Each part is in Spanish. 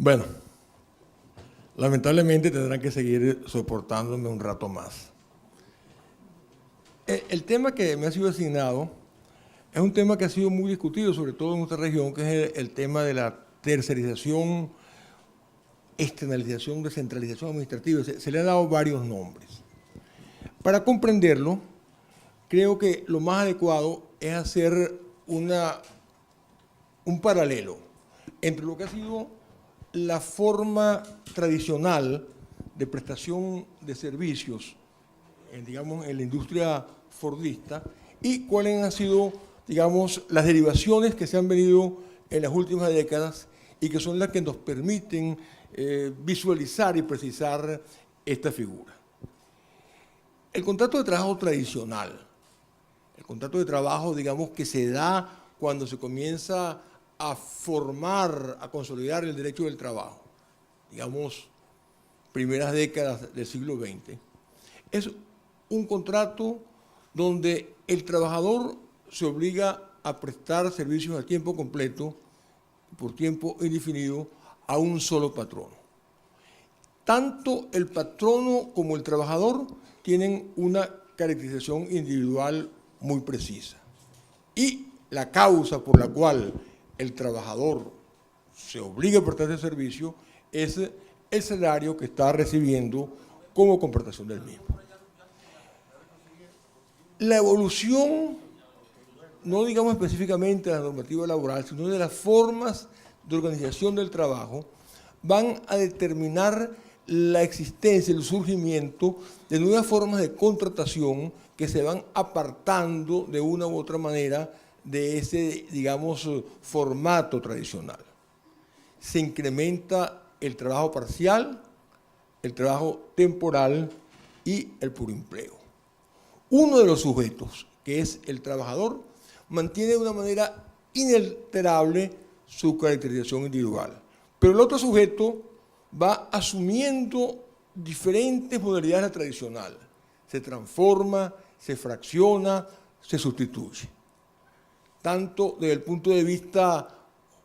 Bueno, lamentablemente tendrán que seguir soportándome un rato más. El tema que me ha sido asignado es un tema que ha sido muy discutido, sobre todo en nuestra región, que es el tema de la tercerización, externalización, descentralización administrativa. Se le han dado varios nombres. Para comprenderlo, creo que lo más adecuado es hacer un paralelo entre lo que ha sido la forma tradicional de prestación de servicios, digamos, en la industria fordista, y cuáles han sido, digamos, las derivaciones que se han venido en las últimas décadas y que son las que nos permiten visualizar y precisar esta figura. El contrato de trabajo tradicional, el contrato de trabajo, digamos, que se da cuando se comienza a formar, a consolidar el derecho del trabajo, digamos, primeras décadas del siglo XX, es un contrato donde el trabajador se obliga a prestar servicios a tiempo completo, por tiempo indefinido, a un solo patrono. Tanto el patrono como el trabajador tienen una caracterización individual muy precisa. Y la causa por la cual el trabajador se obliga a prestar ese servicio es el salario que está recibiendo como compensación del mismo. La evolución, no digamos específicamente de la normativa laboral, sino de las formas de organización del trabajo, van a determinar la existencia, el surgimiento de nuevas formas de contratación que se van apartando de una u otra manera de ese, digamos, formato tradicional. Se incrementa el trabajo parcial, el trabajo temporal y el pluriempleo. Uno de los sujetos, que es el trabajador, mantiene de una manera inalterable su caracterización individual. Pero el otro sujeto va asumiendo diferentes modalidades de la tradicional. Se transforma, se fracciona, se sustituye. Tanto desde el punto de vista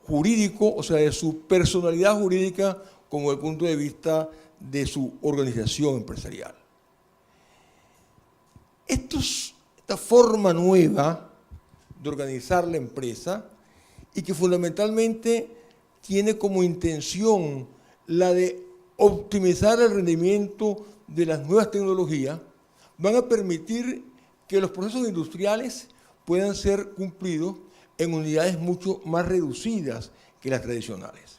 jurídico, o sea, de su personalidad jurídica, como desde el punto de vista de su organización empresarial. Esta forma nueva de organizar la empresa y que fundamentalmente tiene como intención la de optimizar el rendimiento de las nuevas tecnologías, van a permitir que los procesos industriales puedan ser cumplidos en unidades mucho más reducidas que las tradicionales.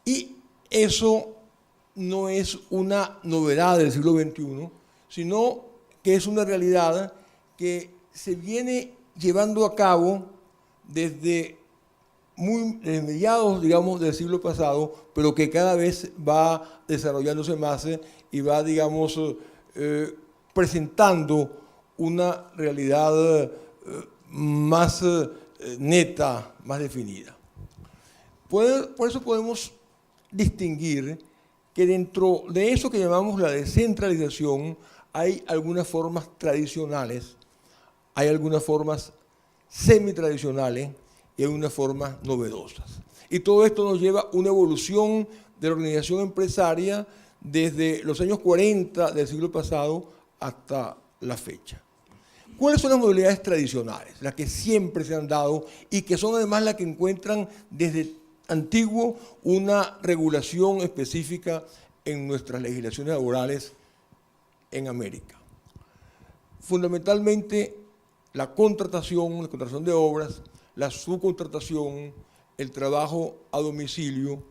Y eso no es una novedad del siglo XXI, sino que es una realidad que se viene llevando a cabo desde mediados, digamos, del siglo pasado, pero que cada vez va desarrollándose más y va, digamos, presentando una realidad más neta, más definida. Por eso podemos distinguir que dentro de eso que llamamos la descentralización hay algunas formas tradicionales, hay algunas formas semitradicionales y hay unas formas novedosas. Y todo esto nos lleva a una evolución de la organización empresaria desde los años 40 del siglo pasado hasta la fecha. ¿Cuáles son las modalidades tradicionales? Las que siempre se han dado y que son además las que encuentran desde antiguo una regulación específica en nuestras legislaciones laborales en América. Fundamentalmente la contratación de obras, la subcontratación, el trabajo a domicilio,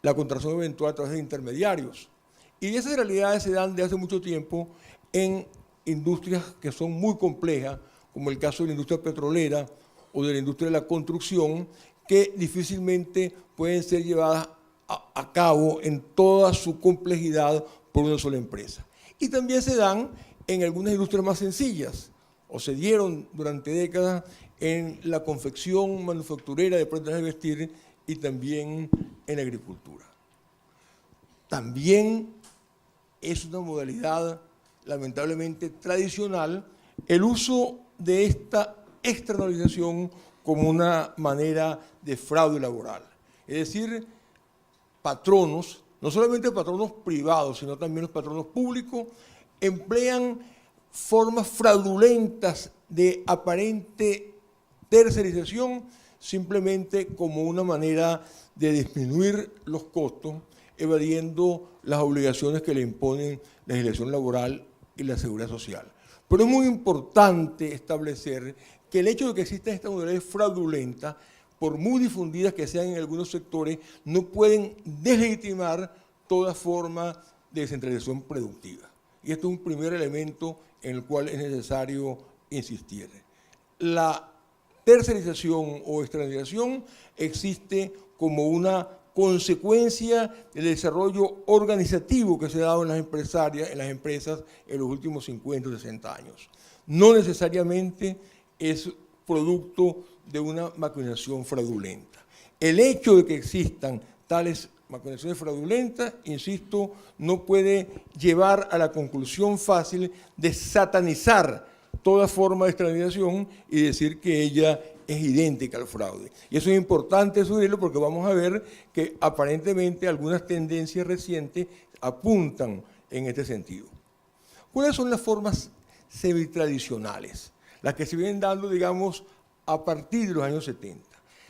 la contratación eventual a través de intermediarios. Y esas realidades se dan desde hace mucho tiempo en industrias que son muy complejas, como el caso de la industria petrolera o de la industria de la construcción, que difícilmente pueden ser llevadas a cabo en toda su complejidad por una sola empresa. Y también se dan en algunas industrias más sencillas, o se dieron durante décadas en la confección manufacturera de prendas de vestir y también en la agricultura. También es una modalidad lamentablemente tradicional el uso de esta externalización como una manera de fraude laboral. Es decir, patronos, no solamente patronos privados, sino también los patronos públicos, emplean formas fraudulentas de aparente tercerización simplemente como una manera de disminuir los costos, evadiendo las obligaciones que le imponen la legislación laboral y la seguridad social. Pero es muy importante establecer que el hecho de que existan estas modalidades fraudulentas, por muy difundidas que sean en algunos sectores, no pueden deslegitimar toda forma de descentralización productiva. Y esto es un primer elemento en el cual es necesario insistir. La tercerización o externalización existe como una consecuencia del desarrollo organizativo que se ha dado en las empresas en los últimos 50 o 60 años. No necesariamente es producto de una maquinación fraudulenta. El hecho de que existan tales maquinaciones fraudulentas, insisto, no puede llevar a la conclusión fácil de satanizar toda forma de externalización y decir que ella es idéntica al fraude. Y eso es importante subirlo porque vamos a ver que aparentemente algunas tendencias recientes apuntan en este sentido. ¿Cuáles son las formas semitradicionales? Las que se vienen dando, digamos, a partir de los años 70.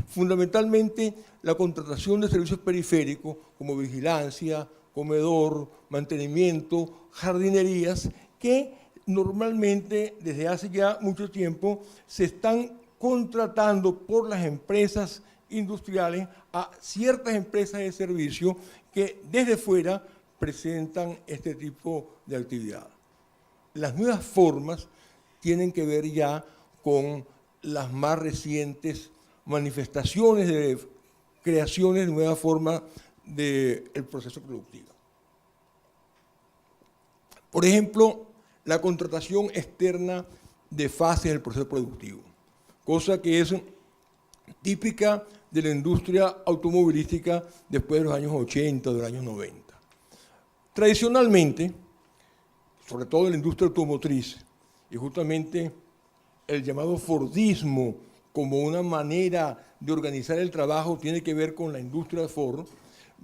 Fundamentalmente la contratación de servicios periféricos como vigilancia, comedor, mantenimiento, jardinerías, que normalmente desde hace ya mucho tiempo se están contratando por las empresas industriales a ciertas empresas de servicio que desde fuera presentan este tipo de actividad. Las nuevas formas tienen que ver ya con las más recientes manifestaciones de creaciones de nuevas formas del proceso productivo. Por ejemplo, la contratación externa de fases del proceso productivo, cosa que es típica de la industria automovilística después de los años 80, de los años 90. Tradicionalmente, sobre todo en la industria automotriz, y justamente el llamado Fordismo como una manera de organizar el trabajo tiene que ver con la industria de Ford,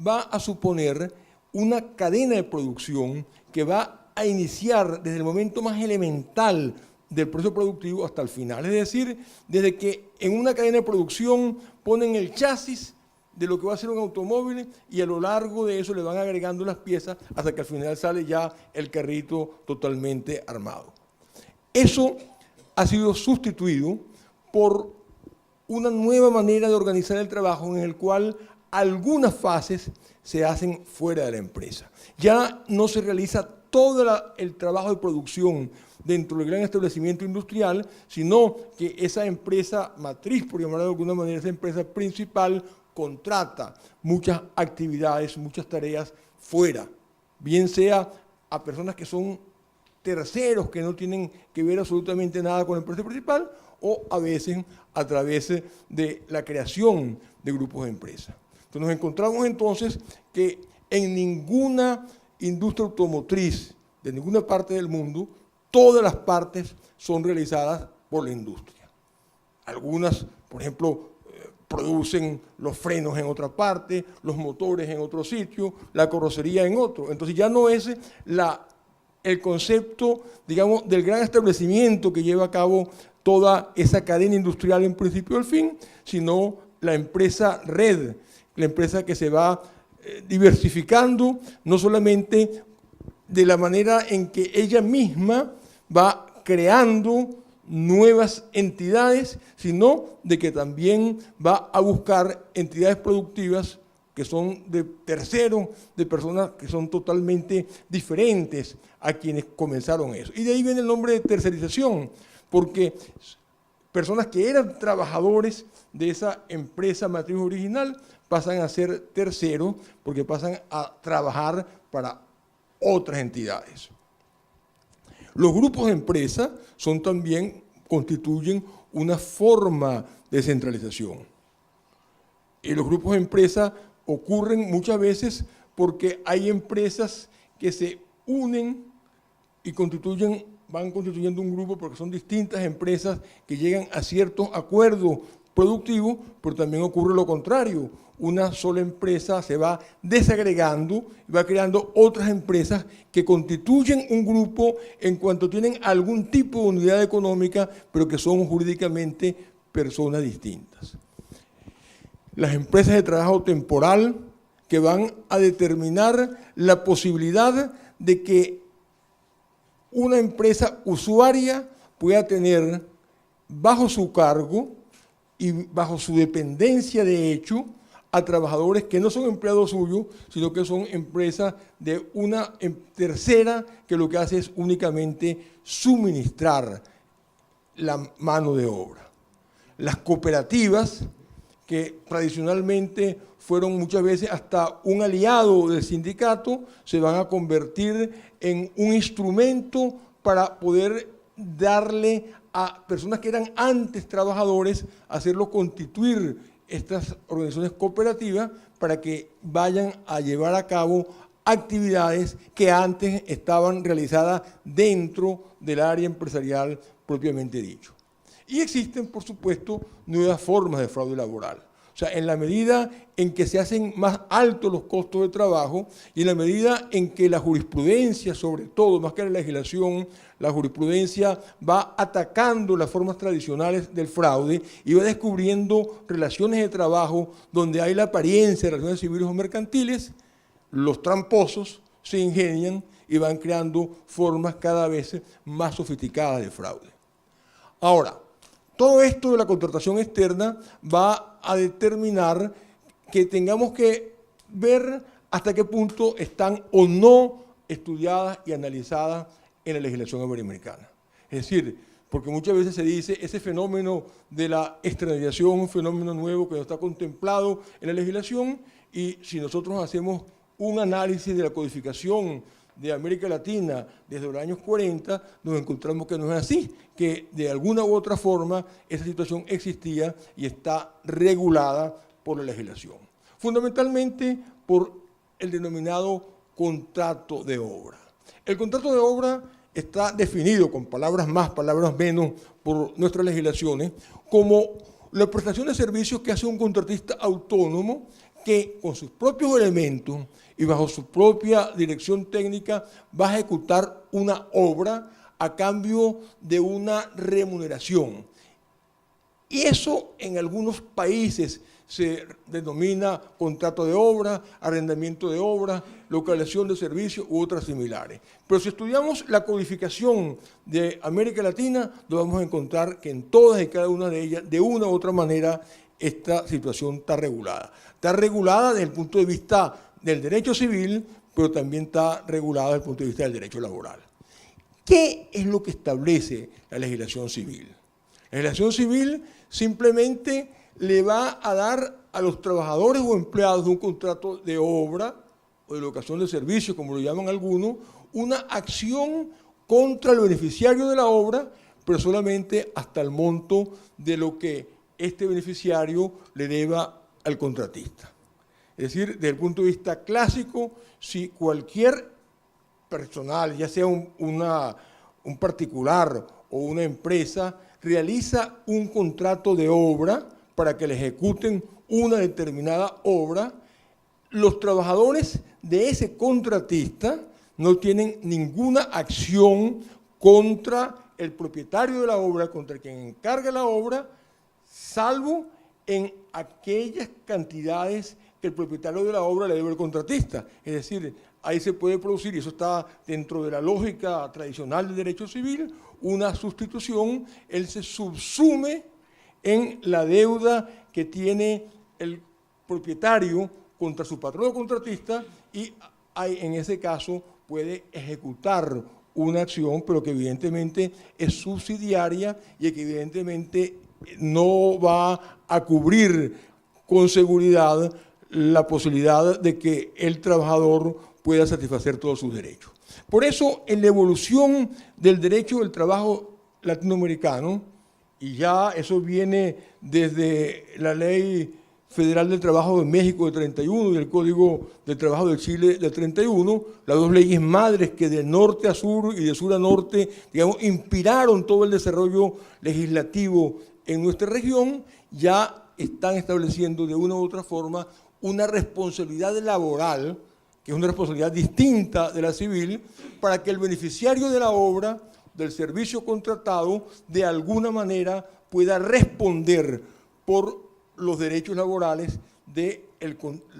va a suponer una cadena de producción que va a iniciar desde el momento más elemental del proceso productivo hasta el final. Es decir, desde que en una cadena de producción ponen el chasis de lo que va a ser un automóvil y a lo largo de eso le van agregando las piezas hasta que al final sale ya el carrito totalmente armado. Eso ha sido sustituido por una nueva manera de organizar el trabajo en el cual algunas fases se hacen fuera de la empresa. Ya no se realiza todo el trabajo de producción dentro del gran establecimiento industrial, sino que esa empresa matriz, por llamarlo de alguna manera, esa empresa principal, contrata muchas actividades, muchas tareas fuera, bien sea a personas que son terceros que no tienen que ver absolutamente nada con la empresa principal o a veces a través de la creación de grupos de empresas. Entonces nos encontramos entonces que en ninguna industria automotriz de ninguna parte del mundo todas las partes son realizadas por la industria. Algunas, por ejemplo, producen los frenos en otra parte, los motores en otro sitio, la carrocería en otro. Entonces ya no es el concepto, digamos, del gran establecimiento que lleva a cabo toda esa cadena industrial en principio al fin, sino la empresa red, la empresa que se va diversificando, no solamente de la manera en que ella misma va creando nuevas entidades, sino de que también va a buscar entidades productivas que son de terceros, de personas que son totalmente diferentes a quienes comenzaron eso. Y de ahí viene el nombre de tercerización, porque personas que eran trabajadores de esa empresa matriz original pasan a ser terceros porque pasan a trabajar para otras entidades. Los grupos de empresa constituyen una forma de centralización. Y los grupos de empresa ocurren muchas veces porque hay empresas que se unen y van constituyendo un grupo porque son distintas empresas que llegan a ciertos acuerdos productivo, pero también ocurre lo contrario. Una sola empresa se va desagregando y va creando otras empresas que constituyen un grupo en cuanto tienen algún tipo de unidad económica, pero que son jurídicamente personas distintas. Las empresas de trabajo temporal que van a determinar la posibilidad de que una empresa usuaria pueda tener bajo su cargo y bajo su dependencia de hecho a trabajadores que no son empleados suyos, sino que son empresas de una tercera que lo que hace es únicamente suministrar la mano de obra. Las cooperativas, que tradicionalmente fueron muchas veces hasta un aliado del sindicato, se van a convertir en un instrumento para poder darle a personas que eran antes trabajadores, hacerlos constituir estas organizaciones cooperativas para que vayan a llevar a cabo actividades que antes estaban realizadas dentro del área empresarial propiamente dicho. Y existen, por supuesto, nuevas formas de fraude laboral. O sea, en la medida en que se hacen más altos los costos de trabajo y en la medida en que la jurisprudencia, sobre todo, más que la legislación, la jurisprudencia va atacando las formas tradicionales del fraude y va descubriendo relaciones de trabajo donde hay la apariencia de relaciones civiles o mercantiles, los tramposos se ingenian y van creando formas cada vez más sofisticadas de fraude. Ahora, todo esto de la contratación externa va a determinar que tengamos que ver hasta qué punto están o no estudiadas y analizadas en la legislación americana. Es decir, porque muchas veces se dice ese fenómeno de la extranjerización, un fenómeno nuevo que no está contemplado en la legislación, y si nosotros hacemos un análisis de la codificación de América Latina desde los años 40, nos encontramos que no es así, que de alguna u otra forma esa situación existía y está regulada por la legislación. Fundamentalmente por el denominado contrato de obra. El contrato de obra está definido con palabras más, palabras menos por nuestras legislaciones como la prestación de servicios que hace un contratista autónomo que con sus propios elementos y bajo su propia dirección técnica va a ejecutar una obra a cambio de una remuneración. Y eso en algunos países se denomina contrato de obra, arrendamiento de obra, localización de servicios u otras similares. Pero si estudiamos la codificación de América Latina, nos vamos a encontrar que en todas y cada una de ellas, de una u otra manera, esta situación está regulada. Está regulada desde el punto de vista del derecho civil, pero también está regulada desde el punto de vista del derecho laboral. ¿Qué es lo que establece la legislación civil? La legislación civil simplemente le va a dar a los trabajadores o empleados de un contrato de obra o de locación de servicios, como lo llaman algunos, una acción contra el beneficiario de la obra, pero solamente hasta el monto de lo que este beneficiario le deba al contratista. Es decir, desde el punto de vista clásico, si cualquier personal, ya sea un particular o una empresa, realiza un contrato de obra para que le ejecuten una determinada obra, los trabajadores de ese contratista no tienen ninguna acción contra el propietario de la obra, contra quien encarga la obra, salvo en aquellas cantidades que el propietario de la obra le debe al contratista. Es decir, ahí se puede producir, y eso está dentro de la lógica tradicional del derecho civil, una sustitución, él se subsume en la deuda que tiene el propietario contra su patrón o contratista y en ese caso puede ejecutar una acción, pero que evidentemente es subsidiaria y que evidentemente no va a cubrir con seguridad la posibilidad de que el trabajador pueda satisfacer todos sus derechos. Por eso, en la evolución del derecho del trabajo latinoamericano, y ya eso viene desde la Ley Federal del Trabajo de México del 31 y el Código del Trabajo de Chile del 31, las dos leyes madres que de norte a sur y de sur a norte, digamos, inspiraron todo el desarrollo legislativo en nuestra región, ya están estableciendo de una u otra forma una responsabilidad laboral, que es una responsabilidad distinta de la civil, para que el beneficiario de la obra, del servicio contratado, de alguna manera pueda responder por los derechos laborales de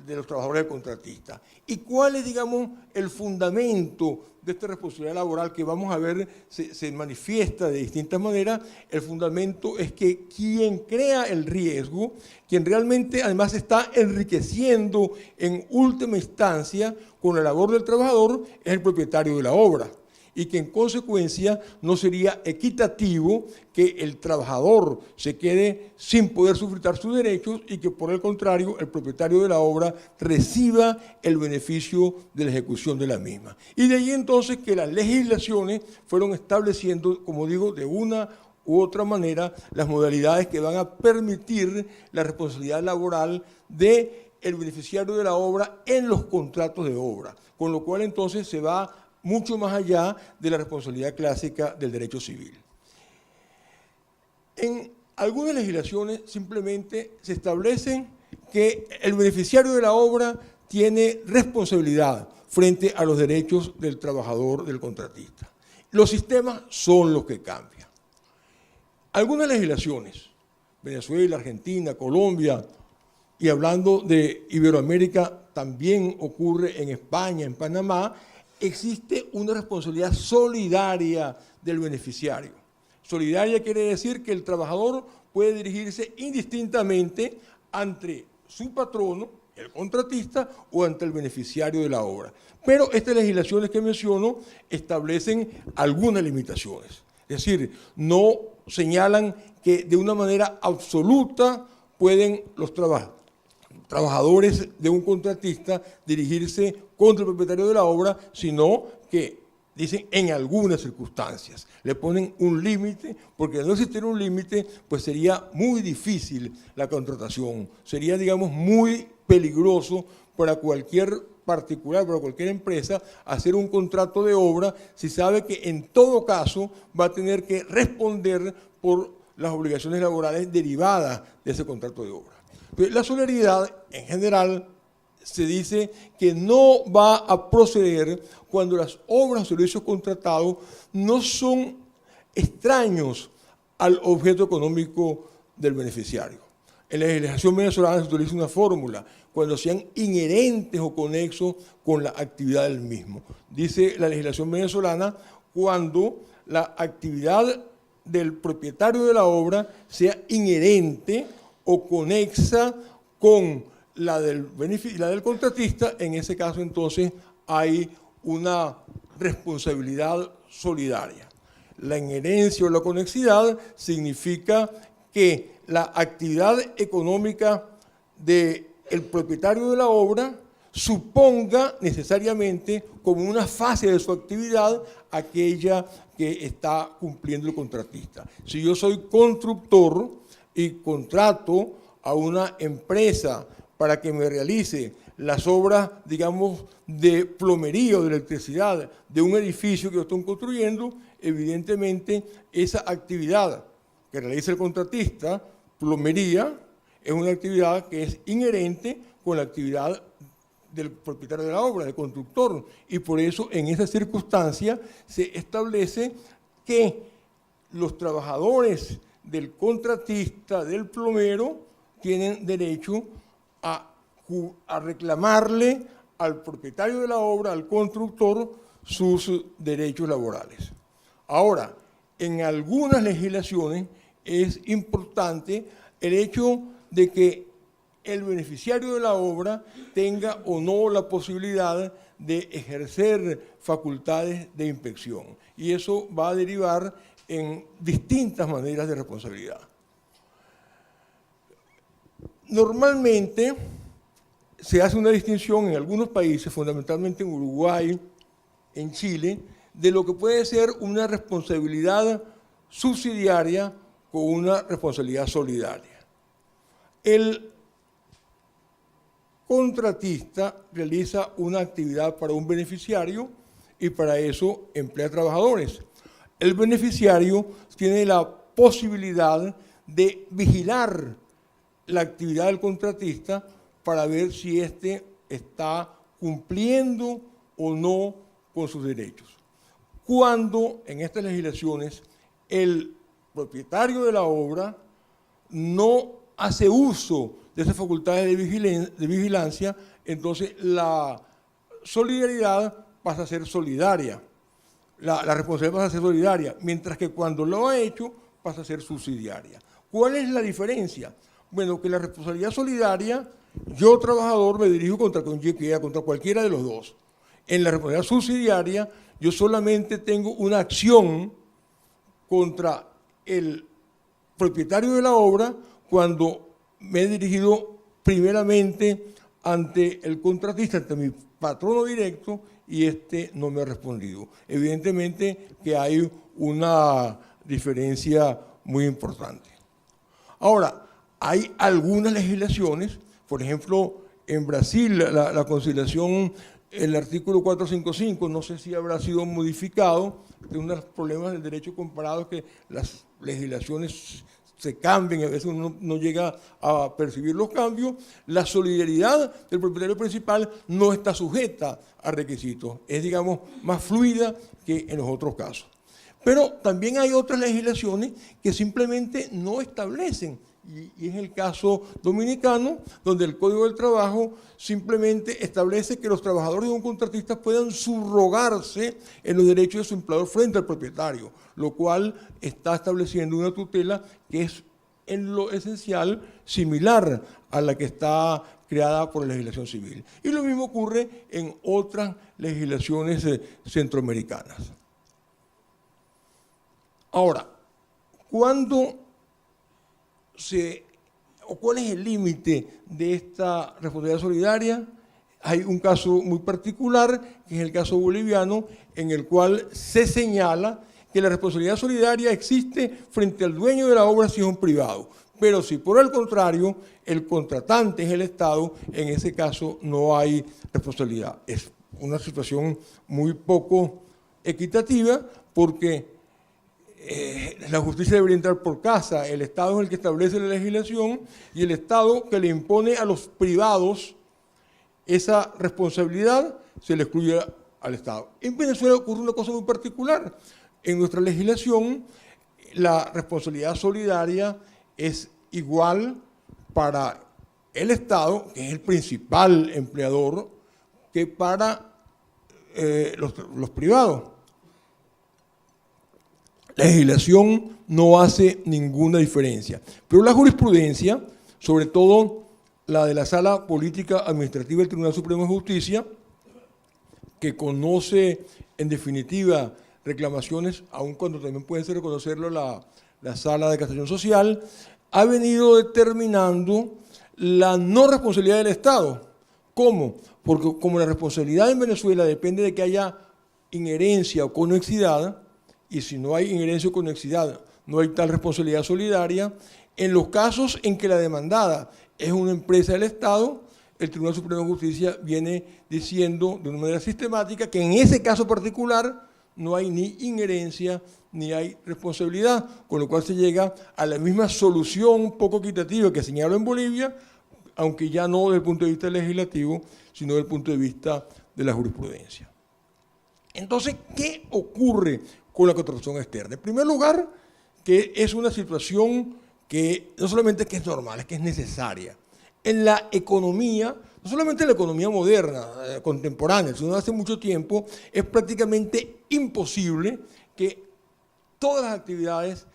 los trabajadores del contratista. ¿Y cuál es, digamos, el fundamento de esta responsabilidad laboral que vamos a ver se manifiesta de distintas maneras? El fundamento es que quien crea el riesgo, quien realmente además está enriqueciendo en última instancia con la labor del trabajador, es el propietario de la obra, y que en consecuencia no sería equitativo que el trabajador se quede sin poder sufrutar sus derechos y que por el contrario el propietario de la obra reciba el beneficio de la ejecución de la misma. Y de ahí entonces que las legislaciones fueron estableciendo, como digo, de una u otra manera las modalidades que van a permitir la responsabilidad laboral del beneficiario de la obra en los contratos de obra, con lo cual entonces se va mucho más allá de la responsabilidad clásica del derecho civil. En algunas legislaciones simplemente se establecen que el beneficiario de la obra tiene responsabilidad frente a los derechos del trabajador, del contratista. Los sistemas son los que cambian. Algunas legislaciones, Venezuela, Argentina, Colombia, y hablando de Iberoamérica, también ocurre en España, en Panamá, existe una responsabilidad solidaria del beneficiario. Solidaria quiere decir que el trabajador puede dirigirse indistintamente ante su patrono, el contratista, o ante el beneficiario de la obra. Pero estas legislaciones que menciono establecen algunas limitaciones. Es decir, no señalan que de una manera absoluta pueden los trabajadores de un contratista dirigirse contra el propietario de la obra, sino que dicen en algunas circunstancias. Le ponen un límite, porque de no existir un límite, pues sería muy difícil la contratación. Sería, digamos, muy peligroso para cualquier particular, para cualquier empresa, hacer un contrato de obra si sabe que en todo caso va a tener que responder por las obligaciones laborales derivadas de ese contrato de obra. La solidaridad, en general, se dice que no va a proceder cuando las obras o servicios contratados no son extraños al objeto económico del beneficiario. En la legislación venezolana se utiliza una fórmula, cuando sean inherentes o conexos con la actividad del mismo. Dice la legislación venezolana, cuando la actividad del propietario de la obra sea inherente o conexa con la del contratista, en ese caso entonces hay una responsabilidad solidaria. La inherencia o la conexidad significa que la actividad económica del propietario de la obra suponga necesariamente como una fase de su actividad aquella que está cumpliendo el contratista. Si yo soy constructor y contrato a una empresa para que me realice las obras, digamos, de plomería o de electricidad de un edificio que yo estoy construyendo, evidentemente esa actividad que realiza el contratista, plomería, es una actividad que es inherente con la actividad del propietario de la obra, del constructor, y por eso en esa circunstancia se establece que los trabajadores del contratista, del plomero, tienen derecho a reclamarle al propietario de la obra, al constructor, sus derechos laborales. Ahora, en algunas legislaciones es importante el hecho de que el beneficiario de la obra tenga o no la posibilidad de ejercer facultades de inspección. Y eso va a derivar en distintas maneras de responsabilidad. Normalmente se hace una distinción en algunos países, fundamentalmente en Uruguay, en Chile, de lo que puede ser una responsabilidad subsidiaria con una responsabilidad solidaria. El contratista realiza una actividad para un beneficiario y para eso emplea trabajadores. El beneficiario tiene la posibilidad de vigilar la actividad del contratista para ver si éste está cumpliendo o no con sus derechos. Cuando en estas legislaciones el propietario de la obra no hace uso de esas facultades de vigilancia, entonces la solidaridad pasa a ser solidaria, la responsabilidad pasa a ser solidaria, mientras que cuando lo ha hecho pasa a ser subsidiaria. ¿Cuál es la diferencia? Bueno, que la responsabilidad solidaria, yo trabajador me dirijo contra quien quiera, contra cualquiera de los dos. En la responsabilidad subsidiaria, yo solamente tengo una acción contra el propietario de la obra cuando me he dirigido primeramente ante el contratista, ante mi patrono directo, y este no me ha respondido. Evidentemente que hay una diferencia muy importante. Ahora, hay algunas legislaciones, por ejemplo, en Brasil la conciliación, el artículo 455, no sé si habrá sido modificado, tiene unos problemas del derecho comparado que las legislaciones se cambian, a veces uno no llega a percibir los cambios. La solidaridad del propietario principal no está sujeta a requisitos, es, digamos, más fluida que en los otros casos. Pero también hay otras legislaciones que simplemente no establecen, y es el caso dominicano, donde el Código del Trabajo simplemente establece que los trabajadores de un contratista puedan subrogarse en los derechos de su empleador frente al propietario, lo cual está estableciendo una tutela que es en lo esencial similar a la que está creada por la legislación civil. Y lo mismo ocurre en otras legislaciones centroamericanas. Ahora, ¿cuál es el límite de esta responsabilidad solidaria? Hay un caso muy particular, que es el caso boliviano, en el cual se señala que la responsabilidad solidaria existe frente al dueño de la obra si es un privado. Pero si por el contrario el contratante es el Estado, en ese caso no hay responsabilidad. Es una situación muy poco equitativa porque la justicia debería entrar por casa. El Estado es el que establece la legislación y el Estado que le impone a los privados esa responsabilidad se le excluye al Estado. En Venezuela ocurre una cosa muy particular. En nuestra legislación la responsabilidad solidaria es igual para el Estado, que es el principal empleador, que para los privados. La legislación no hace ninguna diferencia, pero la jurisprudencia, sobre todo la de la Sala Política Administrativa del Tribunal Supremo de Justicia, que conoce en definitiva reclamaciones, aun cuando también puede ser reconocerlo la Sala de Casación Social, ha venido determinando la no responsabilidad del Estado. ¿Cómo? Porque como la responsabilidad en Venezuela depende de que haya inherencia o conexidad, y si no hay inherencia o conexidad, no hay tal responsabilidad solidaria, en los casos en que la demandada es una empresa del Estado, el Tribunal Supremo de Justicia viene diciendo de una manera sistemática que en ese caso particular no hay ni inherencia ni hay responsabilidad, con lo cual se llega a la misma solución poco equitativa que señaló en Bolivia, aunque ya no desde el punto de vista legislativo, sino desde el punto de vista de la jurisprudencia. Entonces, ¿qué ocurre con la contratación externa? En primer lugar, que es una situación que no solamente que es normal, es que es necesaria. En la economía, no solamente en la economía moderna, contemporánea, sino hace mucho tiempo, es prácticamente imposible que todas las actividades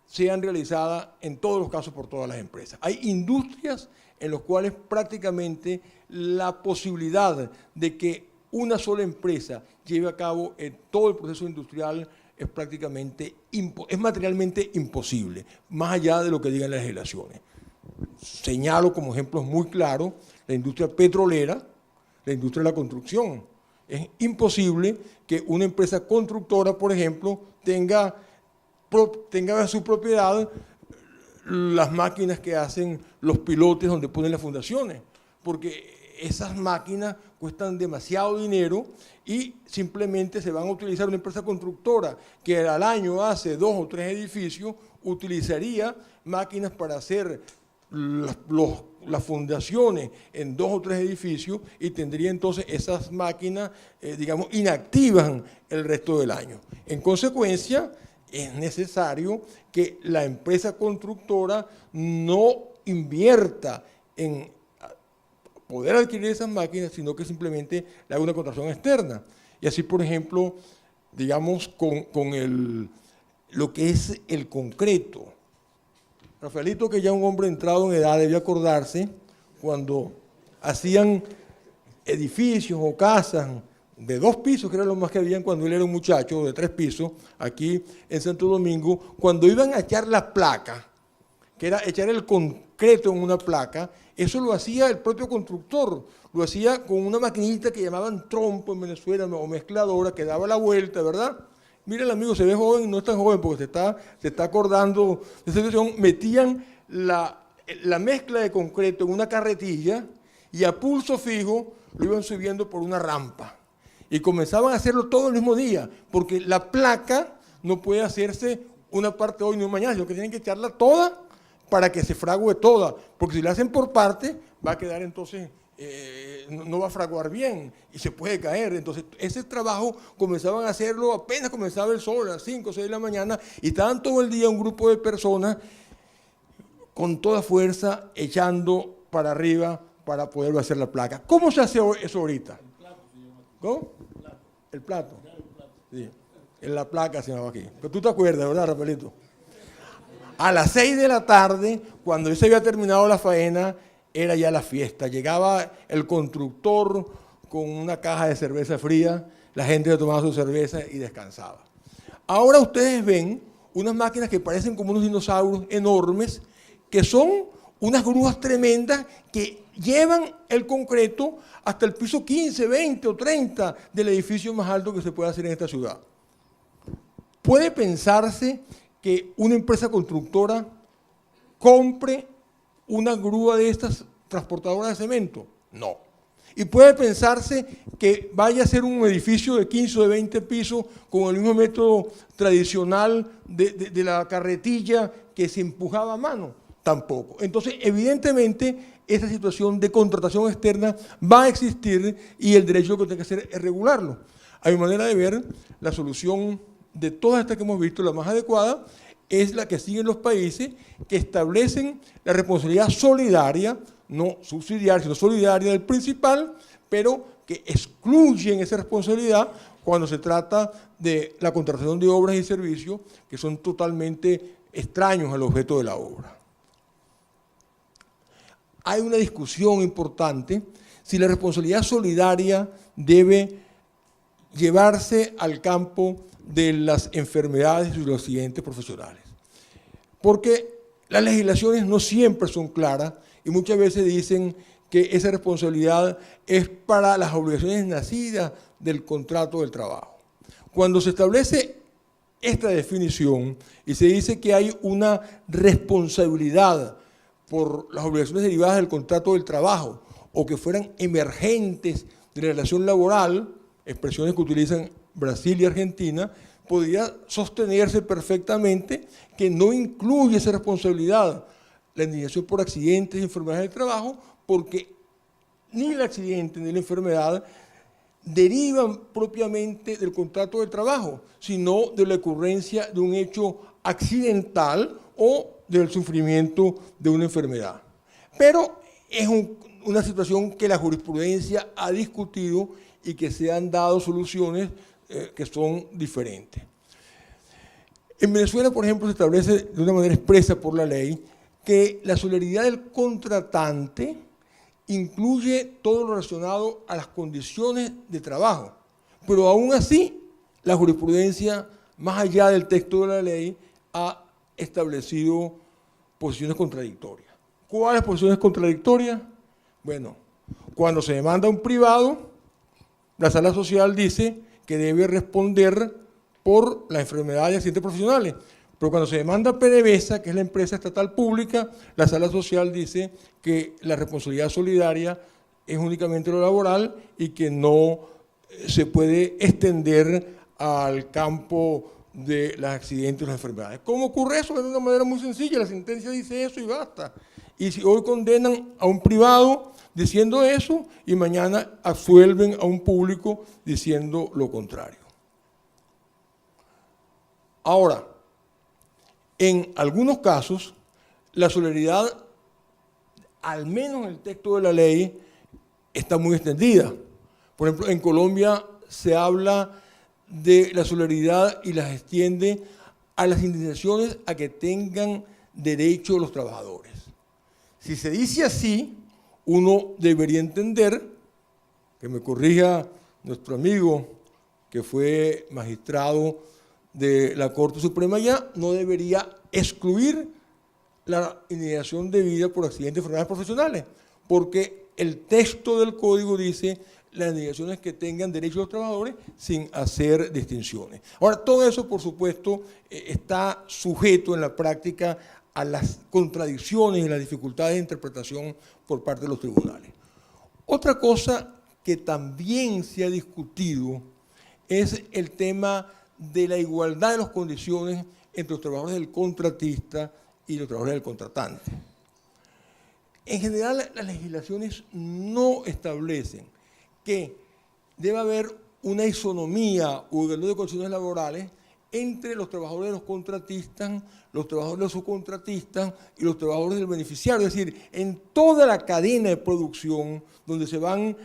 sean realizadas en todos los casos por todas las empresas. Hay industrias en las cuales prácticamente la posibilidad de que una sola empresa lleve a cabo todo el proceso industrial es prácticamente es materialmente imposible, más allá de lo que digan las legislaciones. Señalo como ejemplos muy claros la industria petrolera, la industria de la construcción. Es imposible que una empresa constructora, por ejemplo, tenga en su propiedad las máquinas que hacen los pilotes donde ponen las fundaciones, porque esas máquinas cuestan demasiado dinero y simplemente se van a utilizar una empresa constructora que al año hace 2 o 3 edificios, utilizaría máquinas para hacer las fundaciones en 2 o 3 edificios y tendría entonces esas máquinas, digamos, inactivas el resto del año. En consecuencia, es necesario que la empresa constructora no invierta en poder adquirir esas máquinas, sino que simplemente le haga una contratación externa. Y así, por ejemplo, digamos, con lo que es el concreto. Rafaelito, que ya un hombre entrado en edad, debe acordarse cuando hacían edificios o casas de 2 pisos, que era lo más que habían cuando él era un muchacho, de 3 pisos, aquí en Santo Domingo, cuando iban a echar la placa, que era echar el concreto en una placa, eso lo hacía el propio constructor, lo hacía con una maquinita que llamaban trompo en Venezuela, o mezcladora, que daba la vuelta, ¿verdad? Mira, el amigo se ve joven y no es tan joven porque se está acordando de esa situación. Metían la mezcla de concreto en una carretilla y a pulso fijo lo iban subiendo por una rampa. Y comenzaban a hacerlo todo el mismo día, porque la placa no puede hacerse una parte hoy ni una mañana, sino que tienen que echarla toda para que se frague toda, porque si la hacen por parte va a quedar entonces, no va a fraguar bien y se puede caer. Entonces ese trabajo comenzaban a hacerlo apenas comenzaba el sol, a las 5 o 6 de la mañana, y estaban todo el día un grupo de personas con toda fuerza echando para arriba para poder hacer la placa. ¿Cómo se hace eso ahorita? ¿Cómo? El plato. Sí. En la placa se llama aquí. Pero tú te acuerdas, ¿verdad, Rafaelito? A las 6 de la tarde, cuando ya se había terminado la faena, era ya la fiesta. Llegaba el constructor con una caja de cerveza fría, la gente tomaba su cerveza y descansaba. Ahora ustedes ven unas máquinas que parecen como unos dinosaurios enormes, que son unas grúas tremendas que llevan el concreto hasta el piso 15, 20 o 30 del edificio más alto que se puede hacer en esta ciudad. Puede pensarse que una empresa constructora compre una grúa de estas transportadoras de cemento. No. Y puede pensarse que vaya a ser un edificio de 15 o de 20 pisos con el mismo método tradicional de la carretilla que se empujaba a mano. Tampoco. Entonces, evidentemente, esa situación de contratación externa va a existir y el derecho lo que tiene que hacer es regularlo. A mi manera de ver, la solución de todas estas que hemos visto, la más adecuada, es la que siguen los países que establecen la responsabilidad solidaria, no subsidiaria, sino solidaria del principal, pero que excluyen esa responsabilidad cuando se trata de la contratación de obras y servicios que son totalmente extraños al objeto de la obra. Hay una discusión importante si la responsabilidad solidaria debe llevarse al campo de las enfermedades y los accidentes profesionales. Porque las legislaciones no siempre son claras y muchas veces dicen que esa responsabilidad es para las obligaciones nacidas del contrato del trabajo. Cuando se establece esta definición y se dice que hay una responsabilidad por las obligaciones derivadas del contrato del trabajo o que fueran emergentes de la relación laboral, expresiones que utilizan Brasil y Argentina, podría sostenerse perfectamente que no incluye esa responsabilidad, la indemnización por accidentes y enfermedades del trabajo, porque ni el accidente ni la enfermedad derivan propiamente del contrato de trabajo, sino de la ocurrencia de un hecho accidental o del sufrimiento de una enfermedad. Pero es una situación que la jurisprudencia ha discutido y que se han dado soluciones que son diferentes. En Venezuela, por ejemplo, se establece de una manera expresa por la ley que la solidaridad del contratante incluye todo lo relacionado a las condiciones de trabajo, pero aún así la jurisprudencia, más allá del texto de la ley, ha establecido posiciones contradictorias. ¿Cuáles posiciones contradictorias? Bueno, cuando se demanda a un privado, la sala social dice que debe responder por la enfermedad y accidentes profesionales, pero cuando se demanda a PDVSA, que es la empresa estatal pública, la sala social dice que la responsabilidad solidaria es únicamente lo laboral y que no se puede extender al campo de los accidentes y las enfermedades. ¿Cómo ocurre eso? De una manera muy sencilla, la sentencia dice eso y basta. Y si hoy condenan a un privado diciendo eso y mañana absuelven a un público diciendo lo contrario. Ahora, en algunos casos, la solidaridad, al menos en el texto de la ley, está muy extendida. Por ejemplo, en Colombia se habla de la solidaridad y las extiende a las indemnizaciones a que tengan derecho los trabajadores. Si se dice así, uno debería entender, que me corrija nuestro amigo que fue magistrado de la Corte Suprema ya, no debería excluir la indemnización debida por accidentes y enfermedades profesionales, porque el texto del código dice las indemnizaciones que tengan derecho los trabajadores sin hacer distinciones. Ahora, todo eso, por supuesto, está sujeto en la práctica a las contradicciones y las dificultades de interpretación por parte de los tribunales. Otra cosa que también se ha discutido es el tema de la igualdad de las condiciones entre los trabajadores del contratista y los trabajadores del contratante. En general, las legislaciones no establecen que debe haber una isonomía o igualdad de condiciones laborales entre los trabajadores de los contratistas, los trabajadores de los subcontratistas y los trabajadores del beneficiario. Es decir, en toda la cadena de producción donde se van,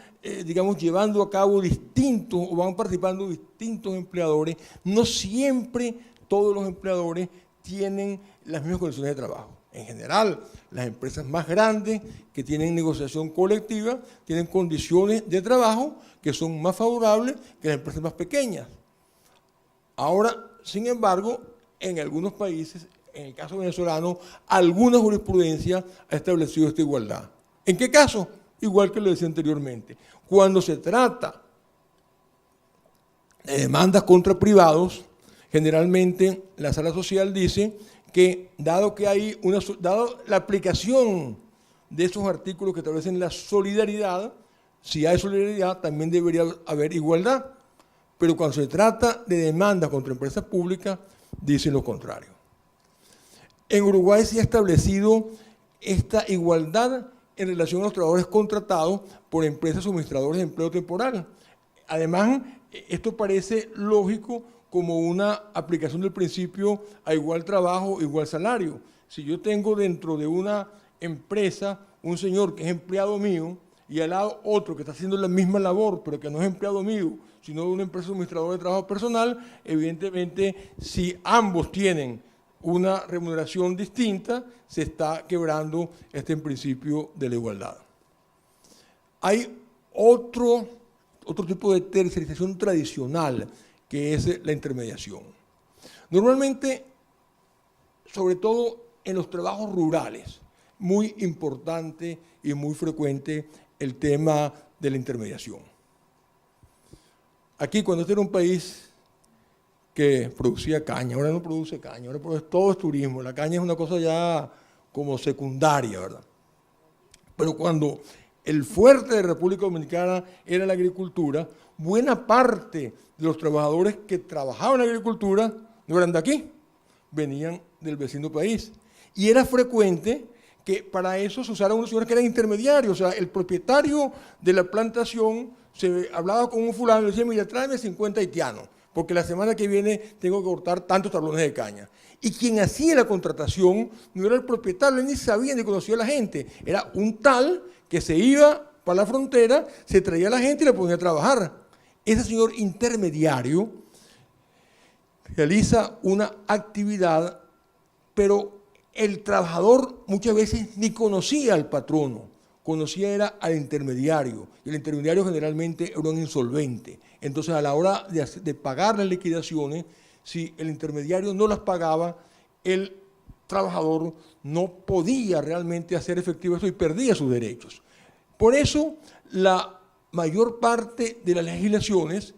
digamos, llevando a cabo distintos o van participando distintos empleadores, no siempre todos los empleadores tienen las mismas condiciones de trabajo. En general, las empresas más grandes que tienen negociación colectiva tienen condiciones de trabajo que son más favorables que las empresas más pequeñas. Ahora, sin embargo, en algunos países, en el caso venezolano, alguna jurisprudencia ha establecido esta igualdad. ¿En qué caso? Igual que lo decía anteriormente. Cuando se trata de demandas contra privados, generalmente la sala social dice que dado la aplicación de esos artículos que establecen la solidaridad, si hay solidaridad también debería haber igualdad, pero cuando se trata de demandas contra empresas públicas, dicen lo contrario. En Uruguay se ha establecido esta igualdad en relación a los trabajadores contratados por empresas suministradoras de empleo temporal. Además, esto parece lógico como una aplicación del principio a igual trabajo, igual salario. Si yo tengo dentro de una empresa un señor que es empleado mío y al lado otro que está haciendo la misma labor, pero que no es empleado mío, sino de una empresa suministradora de trabajo personal, evidentemente, si ambos tienen una remuneración distinta, se está quebrando este principio de la igualdad. Hay otro tipo de tercerización tradicional, que es la intermediación. Normalmente, sobre todo en los trabajos rurales, muy importante y muy frecuente el tema de la intermediación. Aquí, cuando este era un país que producía caña, ahora no produce caña, ahora todo es turismo, la caña es una cosa ya como secundaria, ¿verdad? Pero cuando el fuerte de República Dominicana era la agricultura, buena parte de los trabajadores que trabajaban en la agricultura no eran de aquí, venían del vecino país. Y era frecuente que para eso se usaran unos señores que eran intermediarios, o sea, el propietario de la plantación se hablaba con un fulano y le decía, mira, tráeme 50 haitianos, porque la semana que viene tengo que cortar tantos tablones de caña. Y quien hacía la contratación no era el propietario, él ni sabía ni conocía a la gente, era un tal que se iba para la frontera, se traía a la gente y la ponía a trabajar. Ese señor intermediario realiza una actividad, pero el trabajador muchas veces ni conocía al patrono, conocía era al intermediario, y el intermediario generalmente era un insolvente. Entonces, a la hora de pagar las liquidaciones, si el intermediario no las pagaba, el trabajador no podía realmente hacer efectivo eso y perdía sus derechos. Por eso, la mayor parte de las legislaciones,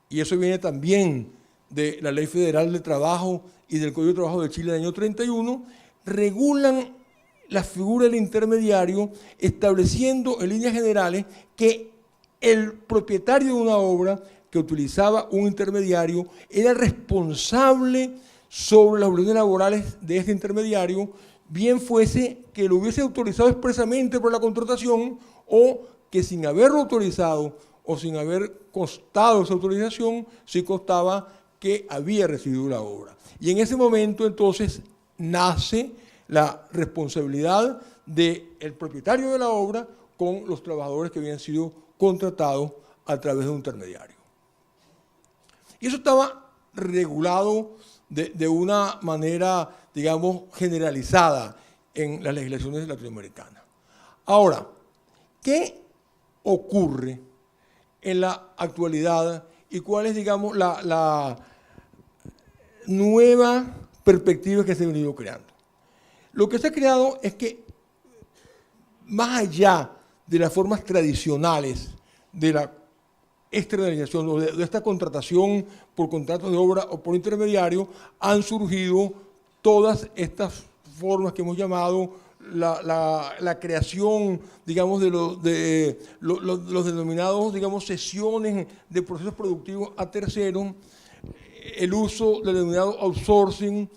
y eso viene también de la Ley Federal de Trabajo y del Código de Trabajo de Chile del año 31, regulan la figura del intermediario, estableciendo en líneas generales que el propietario de una obra que utilizaba un intermediario era responsable sobre las obligaciones laborales de este intermediario, bien fuese que lo hubiese autorizado expresamente por la contratación o que sin haberlo autorizado o sin haber costado esa autorización, sí costaba que había recibido la obra. Y en ese momento entonces nace la responsabilidad del propietario de la obra con los trabajadores que habían sido contratados a través de un intermediario. Y eso estaba regulado de una manera, digamos, generalizada en las legislaciones latinoamericanas. Ahora, ¿qué ocurre en la actualidad y cuál es, digamos, la nueva perspectiva que se ha venido creando? Lo que se ha creado es que, más allá de las formas tradicionales de la externalización o de esta contratación por contratos de obra o por intermediario, han surgido todas estas formas que hemos llamado la creación, digamos, de los denominados, digamos, cesiones de procesos productivos a terceros, el uso del denominado outsourcing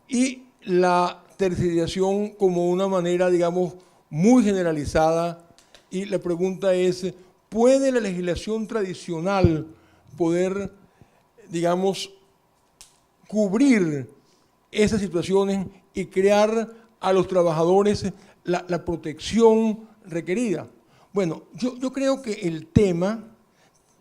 y la tercerización como una manera, digamos, muy generalizada. Y la pregunta es, ¿puede la legislación tradicional poder, digamos, cubrir esas situaciones y crear a los trabajadores la protección requerida? Bueno, yo creo que el tema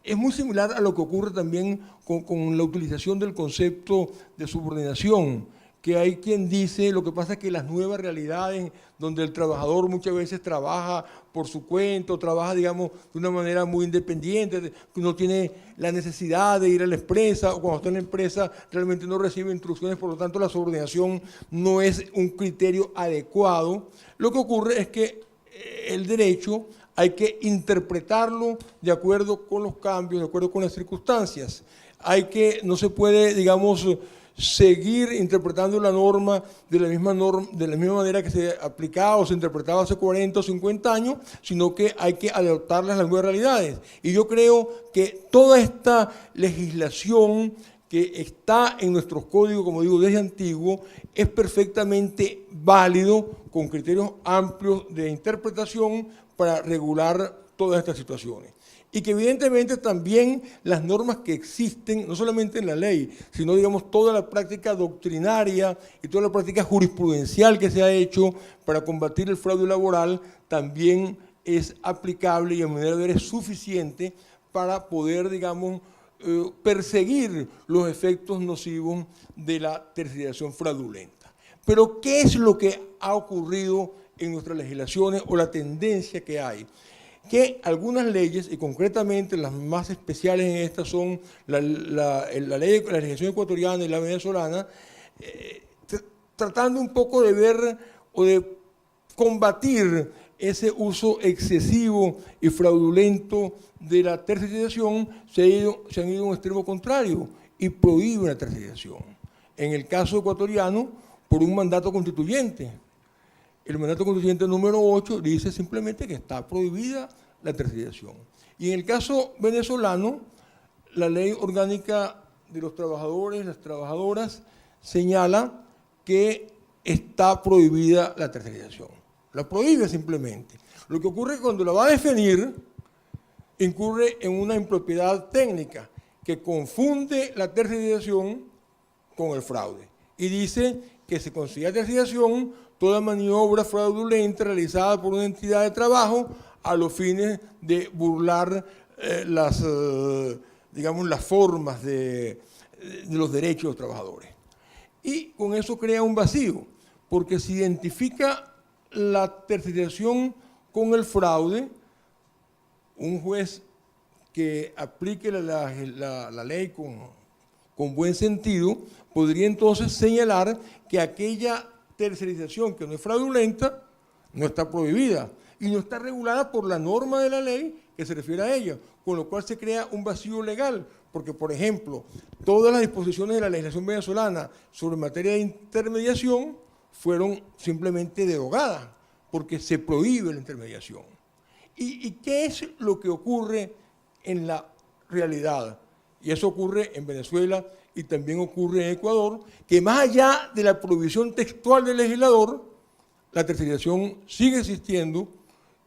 es muy similar a lo que ocurre también con la utilización del concepto de subordinación, que hay quien dice, lo que pasa es que las nuevas realidades donde el trabajador muchas veces trabaja por su cuenta, trabaja, digamos, de una manera muy independiente, que no tiene la necesidad de ir a la empresa, o cuando está en la empresa realmente no recibe instrucciones, por lo tanto la subordinación no es un criterio adecuado. Lo que ocurre es que el derecho hay que interpretarlo de acuerdo con los cambios, de acuerdo con las circunstancias. No se puede, digamos, seguir interpretando la norma de la misma manera que se aplicaba o se interpretaba hace 40 o 50 años, sino que hay que adaptarlas a las nuevas realidades. Y yo creo que toda esta legislación que está en nuestros códigos, como digo, desde antiguo, es perfectamente válido con criterios amplios de interpretación para regular todas estas situaciones. Y que evidentemente también las normas que existen, no solamente en la ley, sino, digamos, toda la práctica doctrinaria y toda la práctica jurisprudencial que se ha hecho para combatir el fraude laboral, también es aplicable y a mi manera de ver es suficiente para poder, digamos, perseguir los efectos nocivos de la tercerización fraudulenta. Pero, ¿qué es lo que ha ocurrido en nuestras legislaciones o la tendencia que hay? Que algunas leyes, y concretamente las más especiales en estas son la legislación ecuatoriana y la venezolana, tratando un poco de ver o de combatir ese uso excesivo y fraudulento de la tercerización, se han ido a un extremo contrario y prohíben la tercerización. En el caso ecuatoriano, por un mandato constituyente. El mandato constituyente número 8 dice simplemente que está prohibida la tercerización. Y en el caso venezolano, la ley orgánica de los trabajadores, las trabajadoras, señala que está prohibida la tercerización. La prohíbe simplemente. Lo que ocurre es que cuando la va a definir, incurre en una impropiedad técnica que confunde la tercerización con el fraude. Y dice que se considera tercerización toda maniobra fraudulenta realizada por una entidad de trabajo a los fines de burlar las formas de los derechos de los trabajadores. Y con eso crea un vacío, porque se identifica la tercerización con el fraude. Un juez que aplique la ley con buen sentido podría entonces señalar que aquella tercerización que no es fraudulenta no está prohibida y no está regulada por la norma de la ley que se refiere a ella, con lo cual se crea un vacío legal, porque, por ejemplo, todas las disposiciones de la legislación venezolana sobre materia de intermediación fueron simplemente derogadas, porque se prohíbe la intermediación. ¿Y qué es lo que ocurre en la realidad? y eso ocurre en Venezuela y también ocurre en Ecuador, que más allá de la prohibición textual del legislador, la tercerización sigue existiendo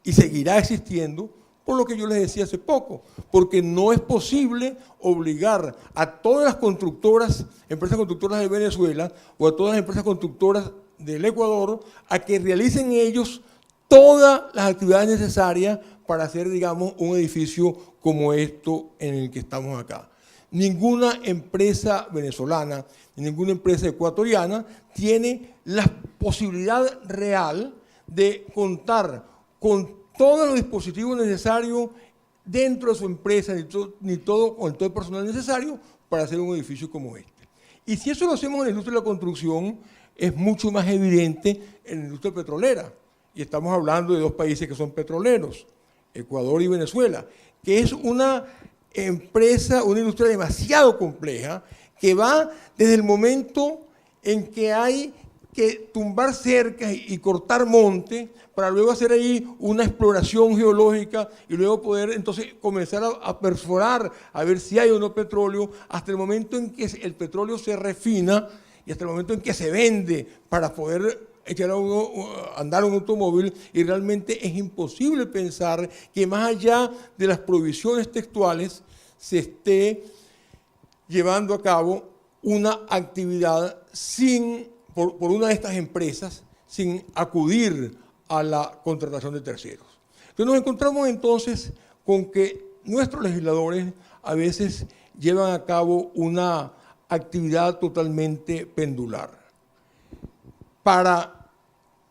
y seguirá existiendo, por lo que yo les decía hace poco, porque no es posible obligar a todas las constructoras, empresas constructoras de Venezuela o a todas las empresas constructoras del Ecuador a que realicen ellos todas las actividades necesarias para hacer, digamos, un edificio como esto en el que estamos acá. Ninguna empresa venezolana, ninguna empresa ecuatoriana tiene la posibilidad real de contar con todos los dispositivos necesarios dentro de su empresa, ni todo el personal necesario para hacer un edificio como este. Y si eso lo hacemos en la industria de la construcción, es mucho más evidente en la industria petrolera. Y estamos hablando de dos países que son petroleros, Ecuador y Venezuela, que es una empresa, una industria demasiado compleja, que va desde el momento en que hay que tumbar cercas y cortar monte para luego hacer ahí una exploración geológica y luego poder entonces comenzar a perforar, a ver si hay o no petróleo, hasta el momento en que el petróleo se refina y hasta el momento en que se vende para poder echar a andar un automóvil, y realmente es imposible pensar que más allá de las prohibiciones textuales se esté llevando a cabo una actividad por una de estas empresas sin acudir a la contratación de terceros. Entonces nos encontramos entonces con que nuestros legisladores a veces llevan a cabo una actividad totalmente pendular. Para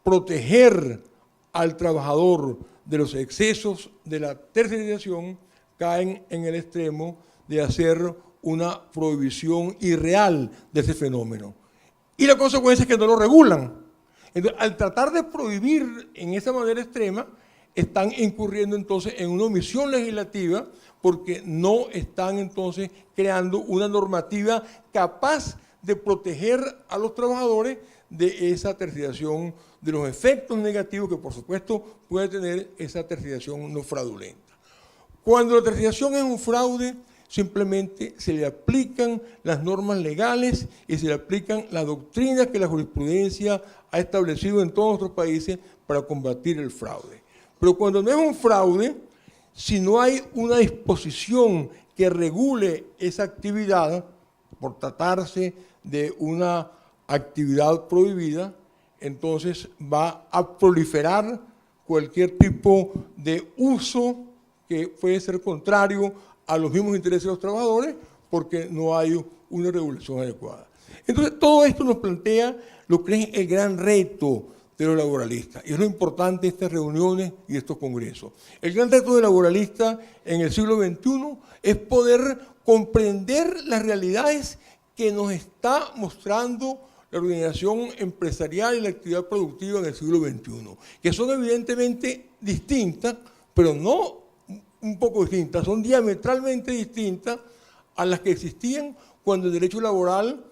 proteger al trabajador de los excesos de la tercerización, caen en el extremo de hacer una prohibición irreal de ese fenómeno. Y la consecuencia es que no lo regulan. Entonces, al tratar de prohibir en esa manera extrema, están incurriendo entonces en una omisión legislativa porque no están entonces creando una normativa capaz de proteger a los trabajadores de esa tercerización, de los efectos negativos que por supuesto puede tener esa tercerización no fraudulenta. Cuando la tercerización es un fraude, simplemente se le aplican las normas legales y se le aplican las doctrinas que la jurisprudencia ha establecido en todos nuestros países para combatir el fraude. Pero cuando no es un fraude, si no hay una disposición que regule esa actividad, por tratarse de una actividad prohibida, entonces va a proliferar cualquier tipo de uso que puede ser contrario a los mismos intereses de los trabajadores porque no hay una regulación adecuada. Entonces, todo esto nos plantea lo que es el gran reto de los laboralistas. Y es lo importante de estas reuniones y de estos congresos. El gran reto del laboralista en el siglo XXI es poder comprender las realidades que nos está mostrando la organización empresarial y la actividad productiva en el siglo XXI, que son evidentemente distintas, pero no un poco distintas, son diametralmente distintas a las que existían cuando el derecho laboral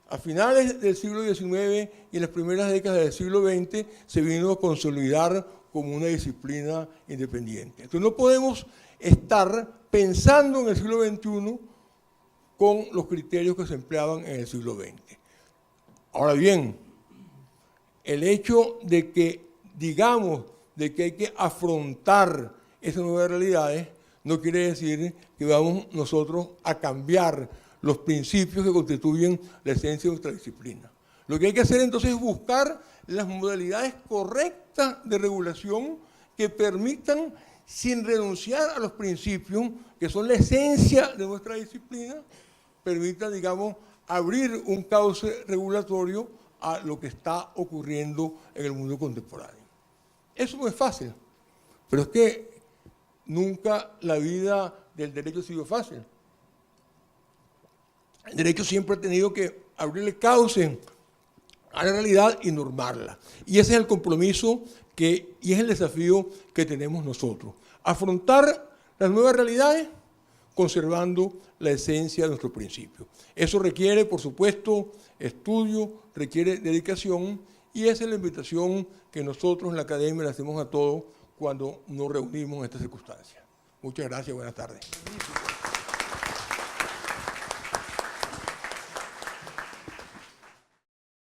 a finales del siglo XIX y en las primeras décadas del siglo XX se vino a consolidar como una disciplina independiente. Entonces no podemos estar pensando en el siglo XXI con los criterios que se empleaban en el siglo XX. Ahora bien, el hecho de que digamos de que hay que afrontar esas nuevas realidades no quiere decir que vamos nosotros a cambiar los principios que constituyen la esencia de nuestra disciplina. Lo que hay que hacer entonces es buscar las modalidades correctas de regulación que permitan, sin renunciar a los principios que son la esencia de nuestra disciplina, permitan, digamos, abrir un cauce regulatorio a lo que está ocurriendo en el mundo contemporáneo. Eso no es fácil, pero es que nunca la vida del derecho ha sido fácil. El derecho siempre ha tenido que abrirle cauce a la realidad y normarla. Y ese es el compromiso y es el desafío que tenemos nosotros. Afrontar las nuevas realidades conservando la esencia de nuestro principio. Eso requiere, por supuesto, estudio, requiere dedicación, y esa es la invitación que nosotros en la academia le hacemos a todos cuando nos reunimos en estas circunstancias. Muchas gracias, buenas tardes.